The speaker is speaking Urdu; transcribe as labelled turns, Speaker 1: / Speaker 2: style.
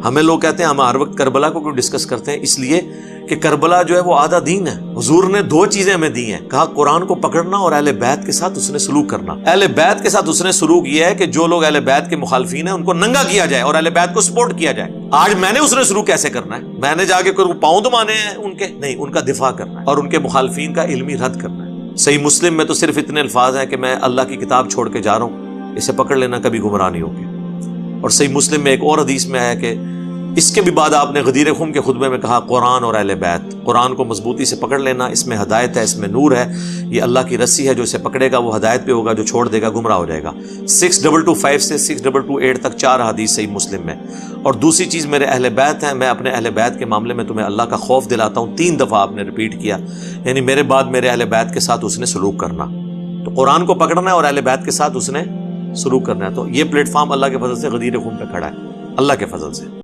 Speaker 1: ہمیں لوگ کہتے ہیں ہم ہر وقت کربلا کو کیوں ڈسکس کرتے ہیں؟ اس لیے کہ کربلا جو ہے وہ آدھا دین ہے۔ حضور نے دو چیزیں ہمیں دی ہیں، کہا قرآن کو پکڑنا اور اہل بیت کے ساتھ اس نے سلوک کرنا۔ اہل بیت کے ساتھ اس نے سلوک یہ ہے کہ جو لوگ اہل بیت کے مخالفین ہیں ان کو ننگا کیا جائے اور اہل بیت کو سپورٹ کیا جائے۔ آج میں نے اس نے سلوک کیسے کرنا ہے؟ میں نے جا کے کوئی پاؤں دبانے ہیں ان کے؟ نہیں، ان کا دفاع کرنا ہے اور ان کے مخالفین کا علمی رد کرنا ہے۔ صحیح مسلم میں تو صرف اتنے الفاظ ہیں کہ میں اللہ کی کتاب چھوڑ کے جا رہا ہوں، اسے پکڑ لینا، کبھی گمراہ نہیں ہوگے۔ اور صحیح مسلم میں ایک اور حدیث میں آیا کہ اس کے بھی بعد آپ نے غدیر خم کے خطبے میں کہا قرآن اور اہل بیت، قرآن کو مضبوطی سے پکڑ لینا، اس میں ہدایت ہے، اس میں نور ہے، یہ اللہ کی رسی ہے، جو اسے پکڑے گا وہ ہدایت پہ ہوگا، جو چھوڑ دے گا گمراہ ہو جائے گا۔ 6225 سے 6228 تک 4 حدیث صحیح مسلم میں۔ اور دوسری چیز میرے اہل بیت ہیں، میں اپنے اہل بیت کے معاملے میں تمہیں اللہ کا خوف دلاتا ہوں، 3 دفعہ آپ نے ریپیٹ کیا، یعنی میرے بعد میرے اہل بیت کے ساتھ اس نے سلوک کرنا۔ تو قرآن کو پکڑنا ہے اور اہل بیت کے ساتھ اس نے سلوک کرنا ہے۔ تو یہ پلیٹ فارم اللہ کے فضل سے غدیر خم پہ کھڑا ہے، اللہ کے فضل سے۔